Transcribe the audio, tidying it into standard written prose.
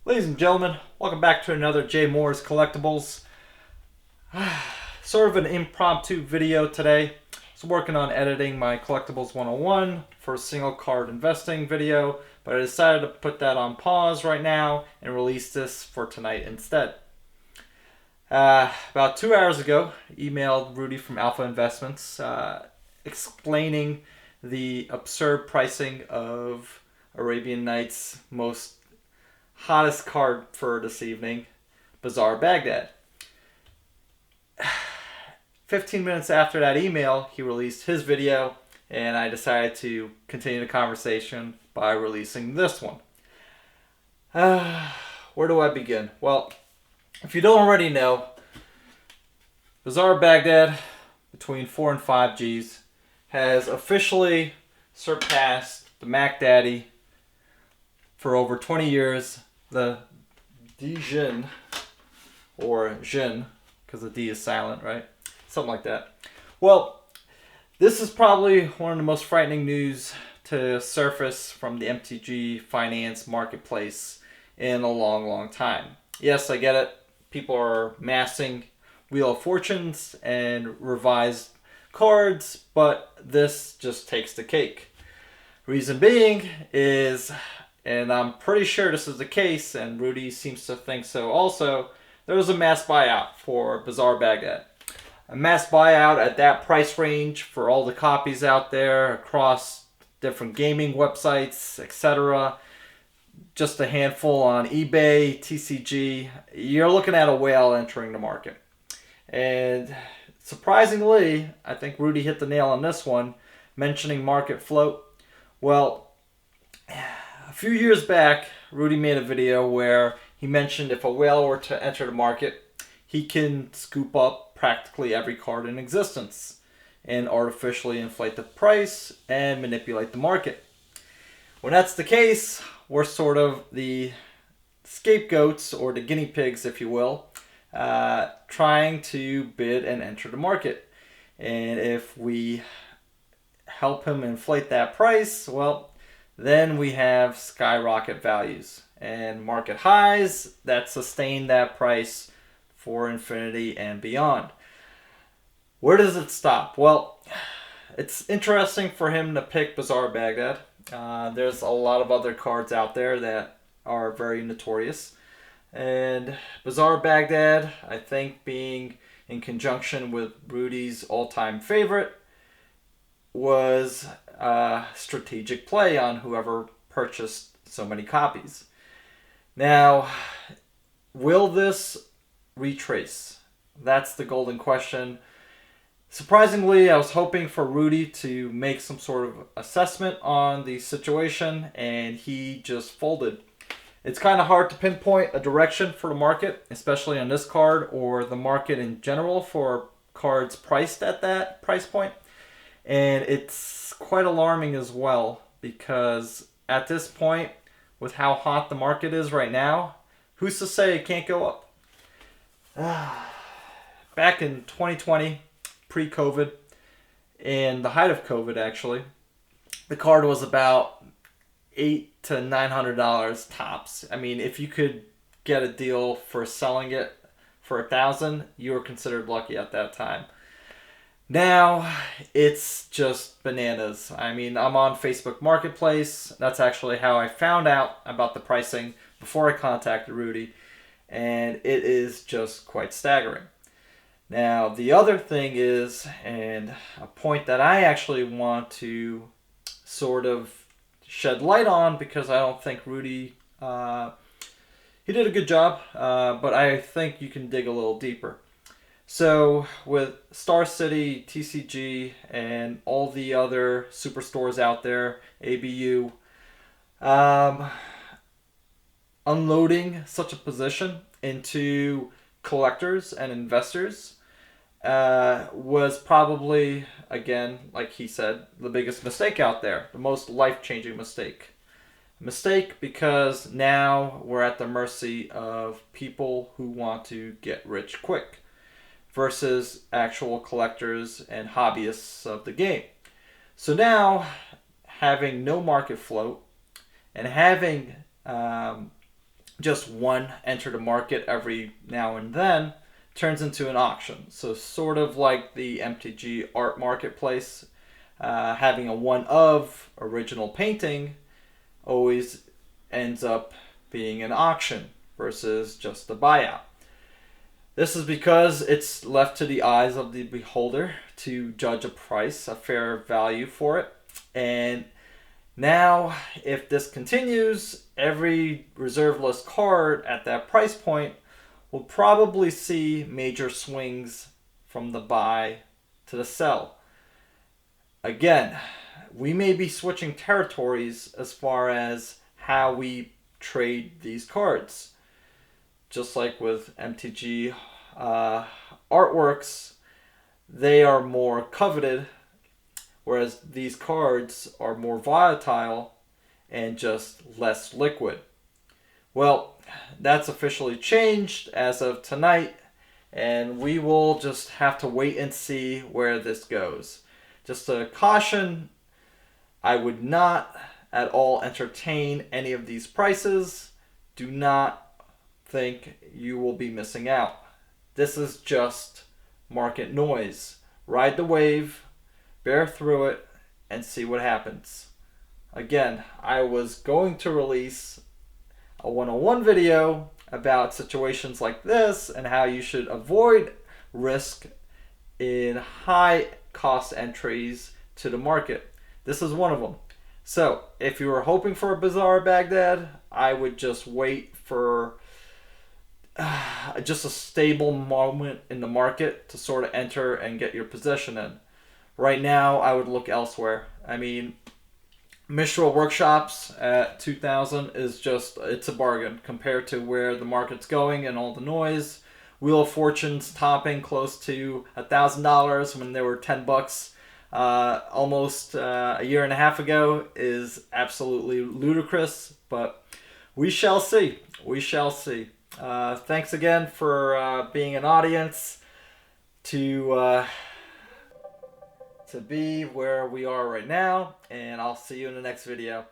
Ladies and gentlemen, welcome back to another Jaymorz Collectibles. Sort of an impromptu video today. I was working on editing my Collectibles 101 for a single card investing video, but I decided to put that on pause right now and release this for tonight instead. About 2 hours ago, I emailed Rudy from Alpha Investments explaining the absurd pricing of Arabian Nights' most hottest card for this evening, Bazaar of Baghdad. 15 minutes after that email, he released his video, and I decided to continue the conversation by releasing this one. Where do I begin? Well, if you don't already know, Bazaar of Baghdad, between 4 and 5 Gs, has officially surpassed the Mac Daddy for over 20 years, the Dijin, or Jin, because the D is silent, right? Something like that. Well, this is probably one of the most frightening news to surface from the MTG finance marketplace in a long, long time. Yes, I get it. People are massing Wheel of Fortunes and revised cards, but this just takes the cake. Reason being is, and I'm pretty sure this is the case, and Rudy seems to think so also, there was a mass buyout for Bazaar of Baghdad. A mass buyout at that price range for all the copies out there across different gaming websites, etc. Just a handful on eBay, TCG. You're looking at a whale entering the market. And surprisingly, I think Rudy hit the nail on this one, mentioning market float. Well, a few years back, Rudy made a video where he mentioned if a whale were to enter the market, he can scoop up practically every card in existence and artificially inflate the price and manipulate the market. When that's the case, we're sort of the scapegoats, or the guinea pigs, if you will, trying to bid and enter the market. And if we help him inflate that price, well, then we have skyrocket values and market highs that sustain that price for infinity and beyond. Where does it stop? Well, it's interesting for him to pick Bazaar of Baghdad. There's a lot of other cards out there that are very notorious. And Bazaar of Baghdad, I think, being in conjunction with Rudy's all-time favorite, was a strategic play on whoever purchased so many copies. Now, will this retrace? That's the golden question. Surprisingly, I was hoping for Rudy to make some sort of assessment on the situation, and he just folded. It's kind of hard to pinpoint a direction for the market, especially on this card or the market in general for cards priced at that price point. And it's quite alarming as well, because at this point, with how hot the market is right now, who's to say it can't go up? Back in 2020, pre-COVID, in the height of COVID actually, the card was about $800 to $900 tops. I mean, if you could get a deal for selling it for $1,000, you were considered lucky at that time. Now, it's just bananas. I mean, I'm on Facebook Marketplace. That's actually how I found out about the pricing before I contacted Rudy. And it is just quite staggering. Now, the other thing is, and a point that I actually want to sort of shed light on, because I don't think Rudy, he did a good job, but I think you can dig a little deeper. So with Star City, TCG, and all the other superstores out there, ABU, unloading such a position into collectors and investors was probably, again, like he said, the biggest mistake out there, the most life-changing mistake. Mistake because now we're at the mercy of people who want to get rich quick versus actual collectors and hobbyists of the game. So now, having no market float and having just one enter the market every now and then turns into an auction. So sort of like the MTG art marketplace, having a one of original painting always ends up being an auction versus just a buyout. This is because it's left to the eyes of the beholder to judge a price, a fair value for it. And now, if this continues, every reserve list card at that price point will probably see major swings from the buy to the sell. Again, we may be switching territories as far as how we trade these cards. Just like with MTG artworks, they are more coveted, whereas these cards are more volatile and just less liquid. Well, that's officially changed as of tonight, and we will just have to wait and see where this goes. Just a caution, I would not at all entertain any of these prices. Do not think you will be missing out. This is just market noise. Ride the wave, bear through it, and see what happens. Again, I was going to release a 101 video about situations like this and how you should avoid risk in high cost entries to the market. This is one of them. So if you were hoping for a Bazaar of Baghdad, I would just wait for just a stable moment in the market to sort of enter and get your position in. Right now, I would look elsewhere. I mean, Mistral Workshops at 2,000 is just, it's a bargain compared to where the market's going and all the noise. Wheel of Fortune's topping close to $1,000 when they were $10 almost a year and a half ago is absolutely ludicrous, but we shall see. We shall see. Thanks again for being an audience to be where we are right now, and I'll see you in the next video.